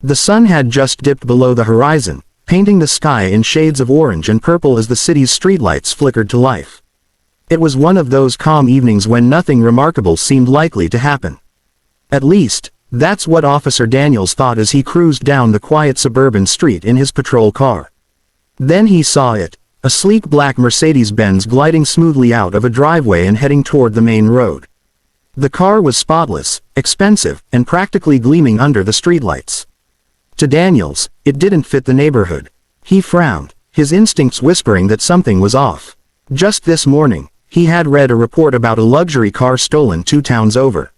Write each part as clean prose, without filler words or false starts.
The sun had just dipped below the horizon, painting the sky in shades of orange and purple as the city's streetlights flickered to life. It was one of those calm evenings when nothing remarkable seemed likely to happen. At least, that's what Officer Daniels thought as he cruised down the quiet suburban street in his patrol car. Then he saw it, a sleek black Mercedes-Benz gliding smoothly out of a driveway and heading toward the main road. The car was spotless, expensive, and practically gleaming under the streetlights. To Daniels, it didn't fit the neighborhood. He frowned, his instincts whispering that something was off. Just this morning, he had read a report about a luxury car stolen 2 towns over.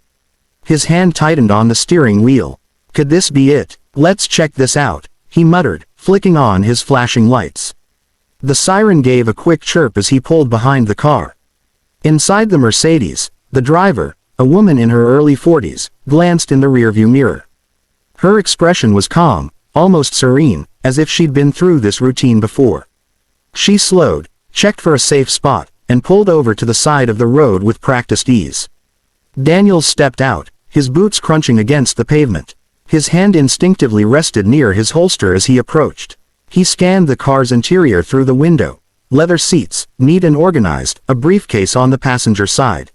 His hand tightened on the steering wheel. Could this be it? Let's check this out, he muttered, flicking on his flashing lights. The siren gave a quick chirp as he pulled behind the car. Inside the Mercedes, the driver, a woman in her early 40s, glanced in the rearview mirror. Her expression was calm, almost serene, as if she'd been through this routine before. She slowed, checked for a safe spot, and pulled over to the side of the road with practiced ease. Daniels stepped out, his boots crunching against the pavement. His hand instinctively rested near his holster as he approached. He scanned the car's interior through the window. Leather seats, neat and organized, a briefcase on the passenger side.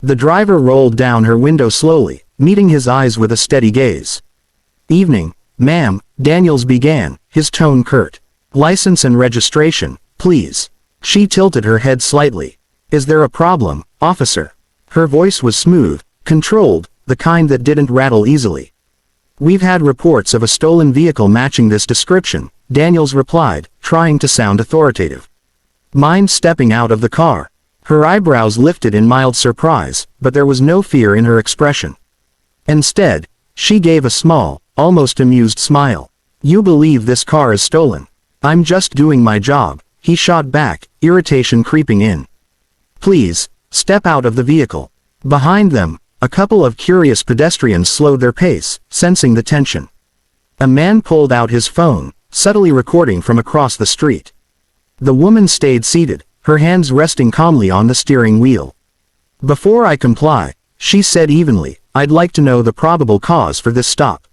The driver rolled down her window slowly, meeting his eyes with a steady gaze. "Evening, ma'am," Daniels began, his tone curt. "License and registration, please." She tilted her head slightly. "Is there a problem, officer?" Her voice was smooth, controlled, the kind that didn't rattle easily. "We've had reports of a stolen vehicle matching this description," Daniels replied, trying to sound authoritative. "Mind stepping out of the car?" Her eyebrows lifted in mild surprise, but there was no fear in her expression. Instead, she gave a small, almost amused smile. "You believe this car is stolen?" "I'm just doing my job," he shot back, irritation creeping in. "Please, step out of the vehicle." Behind them, a couple of curious pedestrians slowed their pace, sensing the tension. A man pulled out his phone, subtly recording from across the street. The woman stayed seated, her hands resting calmly on the steering wheel. "Before I comply," she said evenly, "I'd like to know the probable cause for this stop."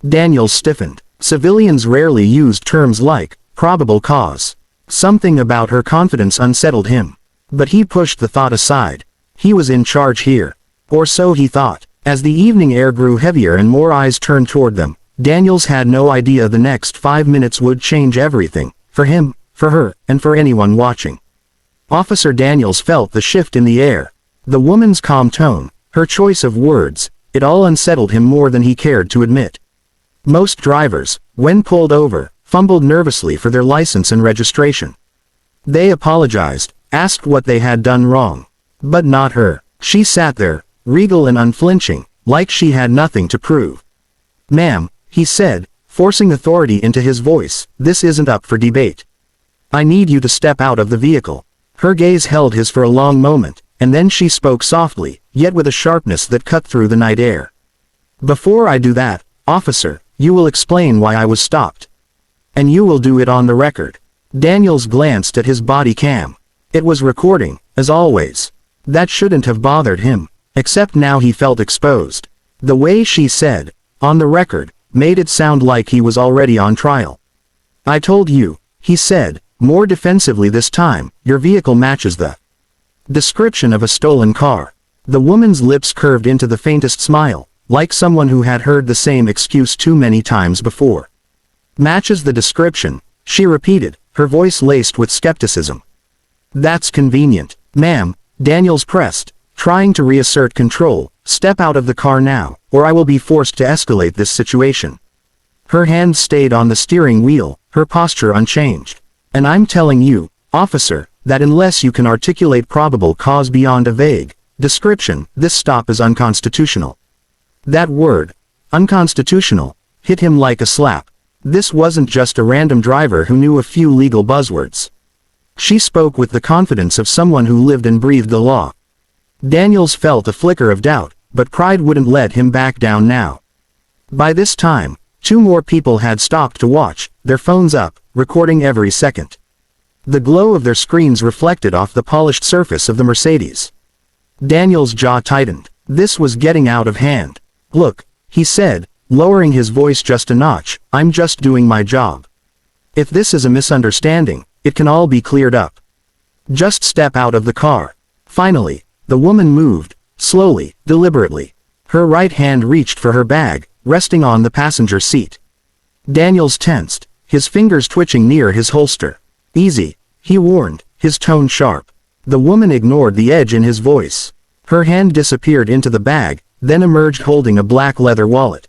Daniels stiffened. Civilians rarely used terms like probable cause. Something about her confidence unsettled him. But he pushed the thought aside. He was in charge here. Or so he thought. As the evening air grew heavier and more eyes turned toward them, Daniels had no idea the next 5 minutes would change everything, for him, for her, and for anyone watching. Officer Daniels felt the shift in the air. The woman's calm tone, her choice of words, it all unsettled him more than he cared to admit. Most drivers, when pulled over, fumbled nervously for their license and registration. They apologized, asked what they had done wrong. But not her. She sat there, regal and unflinching, like she had nothing to prove. "Ma'am," he said, forcing authority into his voice, "this isn't up for debate. I need you to step out of the vehicle." Her gaze held his for a long moment, and then she spoke softly, yet with a sharpness that cut through the night air. "Before I do that, officer, you will explain why I was stopped. And you will do it on the record." Daniels glanced at his body cam. It was recording, as always. That shouldn't have bothered him, except now he felt exposed. The way she said, "on the record," made it sound like he was already on trial. "I told you," he said, more defensively this time, "your vehicle matches the description of a stolen car." The woman's lips curved into the faintest smile, like someone who had heard the same excuse too many times before. "Matches the description," she repeated, her voice laced with skepticism. "That's convenient, ma'am," Daniels pressed, trying to reassert control. "Step out of the car now, or I will be forced to escalate this situation." Her hand stayed on the steering wheel, her posture unchanged. "And I'm telling you, officer, that unless you can articulate probable cause beyond a vague description, this stop is unconstitutional." That word, unconstitutional, hit him like a slap. This wasn't just a random driver who knew a few legal buzzwords. She spoke with the confidence of someone who lived and breathed the law. Daniels felt a flicker of doubt, but pride wouldn't let him back down now. By this time, 2 more people had stopped to watch, their phones up, recording every second. The glow of their screens reflected off the polished surface of the Mercedes. Daniels' jaw tightened. This was getting out of hand. "Look," he said, lowering his voice just a notch, "I'm just doing my job. If this is a misunderstanding, it can all be cleared up. Just step out of the car." Finally, the woman moved, slowly, deliberately. Her right hand reached for her bag, resting on the passenger seat. Daniels tensed, his fingers twitching near his holster. "Easy," he warned, his tone sharp. The woman ignored the edge in his voice. Her hand disappeared into the bag, then emerged holding a black leather wallet.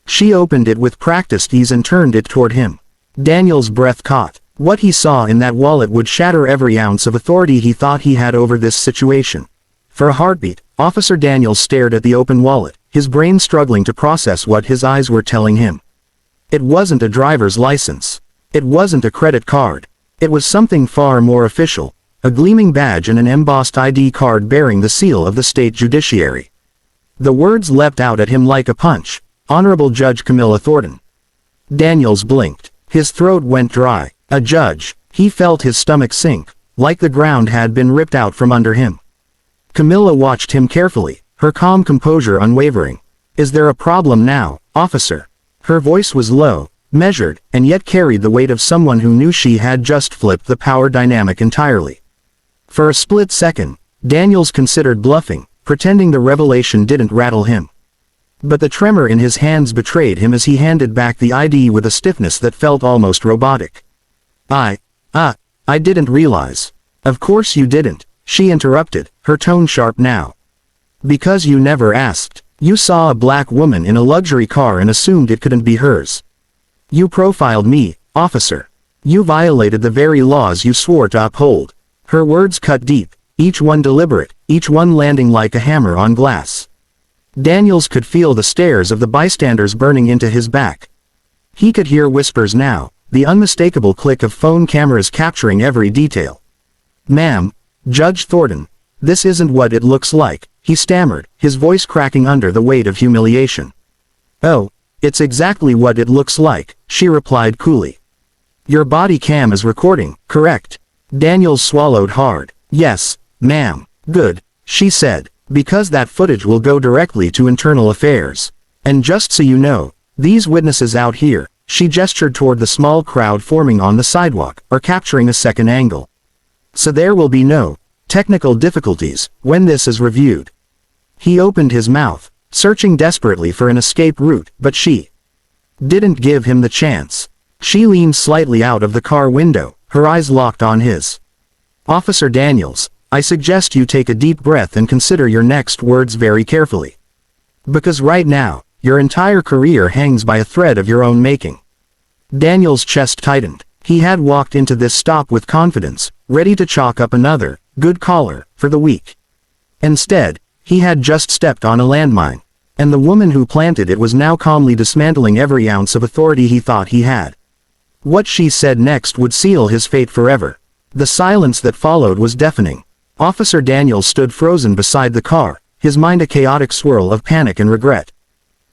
She opened it with practiced ease and turned it toward him. Daniel's breath caught. What he saw in that wallet would shatter every ounce of authority he thought he had over this situation. For a heartbeat, Officer Daniels stared at the open wallet, his brain struggling to process what his eyes were telling him. It wasn't a driver's license. It wasn't a credit card. It was something far more official, a gleaming badge and an embossed ID card bearing the seal of the state judiciary. The words leapt out at him like a punch, "Honorable Judge Camilla Thornton." Daniels blinked. His throat went dry. A judge. He felt his stomach sink, like the ground had been ripped out from under him. Camilla watched him carefully, her calm composure unwavering. "Is there a problem now, officer?" Her voice was low, measured, and yet carried the weight of someone who knew she had just flipped the power dynamic entirely. For a split second, Daniels considered bluffing, pretending the revelation didn't rattle him. But the tremor in his hands betrayed him as he handed back the ID with a stiffness that felt almost robotic. I didn't realize." "Of course you didn't," she interrupted, her tone sharp now. "Because you never asked. You saw a black woman in a luxury car and assumed it couldn't be hers. You profiled me, officer. You violated the very laws you swore to uphold." Her words cut deep, each one deliberate, each one landing like a hammer on glass. Daniels could feel the stares of the bystanders burning into his back. He could hear whispers now, the unmistakable click of phone cameras capturing every detail. "Ma'am, Judge Thornton, this isn't what it looks like," he stammered, his voice cracking under the weight of humiliation. "Oh, it's exactly what it looks like," she replied coolly. "Your body cam is recording, correct?" Daniels swallowed hard. "Yes, ma'am." "Good," she said, "because that footage will go directly to internal affairs. And just so you know, these witnesses out here," she gestured toward the small crowd forming on the sidewalk, "are capturing a second angle. So there will be no technical difficulties when this is reviewed." He opened his mouth, searching desperately for an escape route, but she didn't give him the chance. She leaned slightly out of the car window, her eyes locked on his. "Officer Daniels, I suggest you take a deep breath and consider your next words very carefully. Because right now, your entire career hangs by a thread of your own making." Daniels' chest tightened. He had walked into this stop with confidence, ready to chalk up another good caller for the week. Instead, he had just stepped on a landmine, and the woman who planted it was now calmly dismantling every ounce of authority he thought he had. What she said next would seal his fate forever. The silence that followed was deafening. Officer Daniels stood frozen beside the car, his mind a chaotic swirl of panic and regret.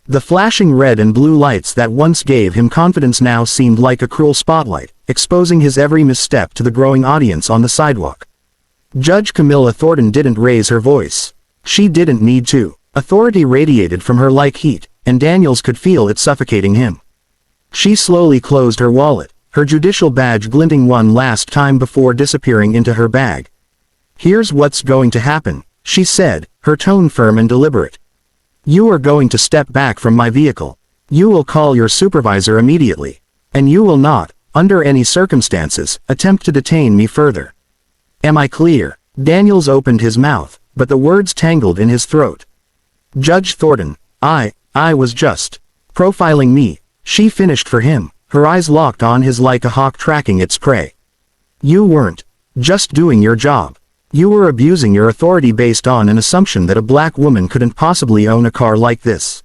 The flashing red and blue lights that once gave him confidence now seemed like a cruel spotlight, exposing his every misstep to the growing audience on the sidewalk. Judge Camilla Thornton didn't raise her voice. She didn't need to. Authority radiated from her like heat, and Daniels could feel it suffocating him. She slowly closed her wallet, her judicial badge glinting one last time before disappearing into her bag. "Here's what's going to happen," she said, her tone firm and deliberate. "You are going to step back from my vehicle. You will call your supervisor immediately. And you will not, under any circumstances, attempt to detain me further. Am I clear?" Daniels opened his mouth, but the words tangled in his throat. "Judge Thornton, I was just profiling me," she finished for him, her eyes locked on his like a hawk tracking its prey. "You weren't just doing your job. You were abusing your authority based on an assumption that a black woman couldn't possibly own a car like this.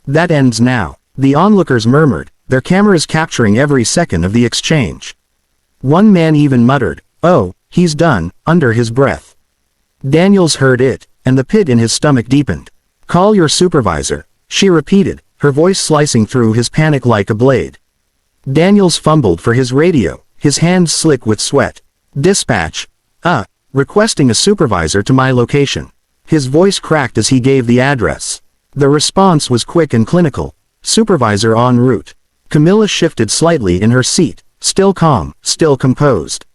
That ends now." The onlookers murmured, their cameras capturing every second of the exchange. One man even muttered, "Oh, he's done," under his breath. Daniels heard it, and the pit in his stomach deepened. "Call your supervisor," she repeated, her voice slicing through his panic like a blade. Daniels fumbled for his radio, his hands slick with sweat. "Dispatch. Requesting a supervisor to my location." His voice cracked as he gave the address. The response was quick and clinical. supervisor en route. Camilla shifted slightly in her seat, still calm, still composed.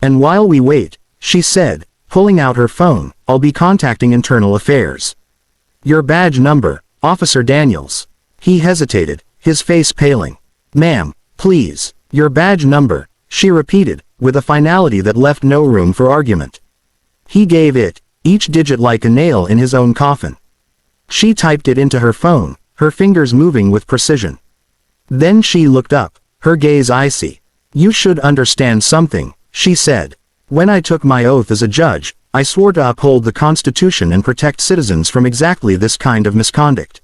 And while we wait, she said, pulling out her phone, I'll be contacting Internal Affairs. Your badge number, Officer Daniels. He hesitated, his face paling. Ma'am, please, your badge number, she repeated, with a finality that left no room for argument. He gave it, each digit like a nail in his own coffin. She typed it into her phone, her fingers moving with precision. Then she looked up, her gaze icy. You should understand something, she said. When I took my oath as a judge, I swore to uphold the Constitution and protect citizens from exactly this kind of misconduct.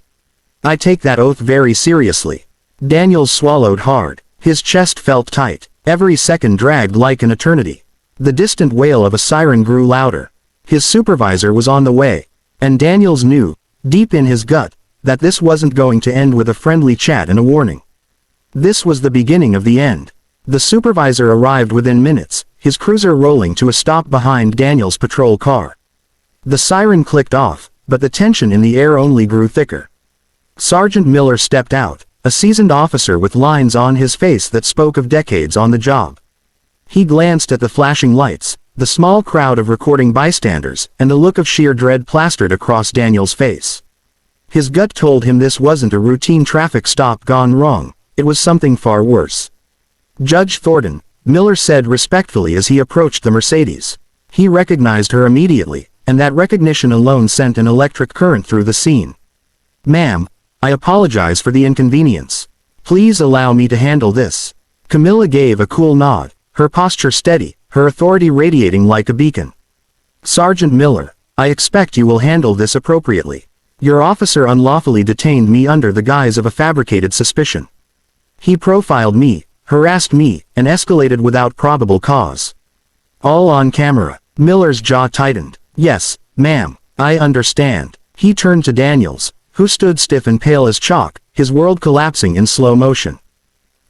I take that oath very seriously. Daniels swallowed hard. His chest felt tight. Every second dragged like an eternity. The distant wail of a siren grew louder. His supervisor was on the way. And Daniels knew, deep in his gut, that this wasn't going to end with a friendly chat and a warning. This was the beginning of the end. The supervisor arrived within minutes, his cruiser rolling to a stop behind Daniels' patrol car. The siren clicked off, but the tension in the air only grew thicker. Sergeant Miller stepped out, a seasoned officer with lines on his face that spoke of decades on the job. He glanced at the flashing lights, the small crowd of recording bystanders, and the look of sheer dread plastered across Daniels' face. His gut told him this wasn't a routine traffic stop gone wrong, it was something far worse. Judge Thornton, Miller said respectfully as he approached the Mercedes. He recognized her immediately, and that recognition alone sent an electric current through the scene. Ma'am, I apologize for the inconvenience. Please allow me to handle this. Camilla gave a cool nod, her posture steady, her authority radiating like a beacon. Sergeant Miller, I expect you will handle this appropriately. Your officer unlawfully detained me under the guise of a fabricated suspicion. He profiled me, harassed me, and escalated without probable cause. All on camera. Miller's jaw tightened. Yes, ma'am, I understand. He turned to Daniels, who stood stiff and pale as chalk, his world collapsing in slow motion.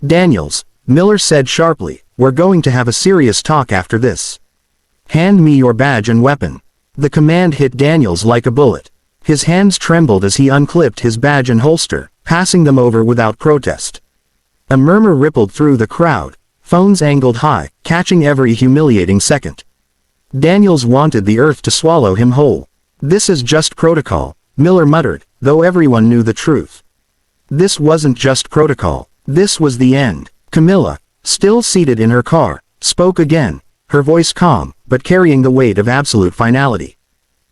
Daniels, Miller said sharply, we're going to have a serious talk after this. Hand me your badge and weapon. The command hit Daniels like a bullet. His hands trembled as he unclipped his badge and holster, passing them over without protest. A murmur rippled through the crowd, phones angled high, catching every humiliating second. Daniels wanted the earth to swallow him whole. This is just protocol, Miller muttered, though everyone knew the truth. This wasn't just protocol, this was the end. Camilla, still seated in her car, spoke again, her voice calm, but carrying the weight of absolute finality.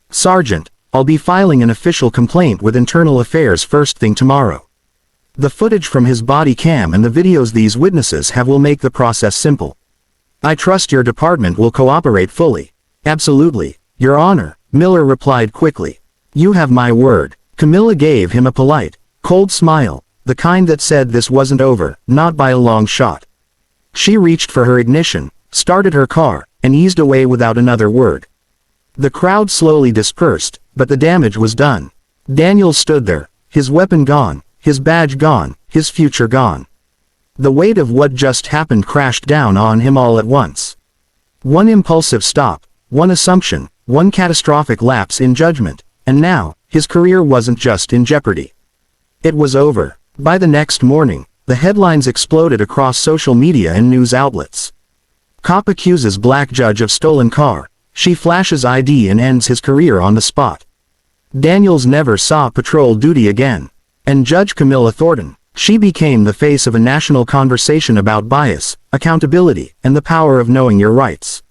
Sergeant, I'll be filing an official complaint with Internal Affairs first thing tomorrow. The footage from his body cam and the videos these witnesses have will make the process simple. I trust your department will cooperate fully. Absolutely, Your Honor, Miller replied quickly. You have my word. Camilla gave him a polite, cold smile, the kind that said this wasn't over, not by a long shot. She reached for her ignition, started her car, and eased away without another word. The crowd slowly dispersed, but the damage was done. Daniel stood there, his weapon gone, his badge gone, his future gone. The weight of what just happened crashed down on him all at once. One impulsive stop, one assumption, one catastrophic lapse in judgment, and now, his career wasn't just in jeopardy. It was over. By the next morning, the headlines exploded across social media and news outlets. Cop accuses black judge of stolen car. She flashes ID and ends his career on the spot. Daniels never saw patrol duty again. And Judge Camilla Thornton, she became the face of a national conversation about bias, accountability, and the power of knowing your rights.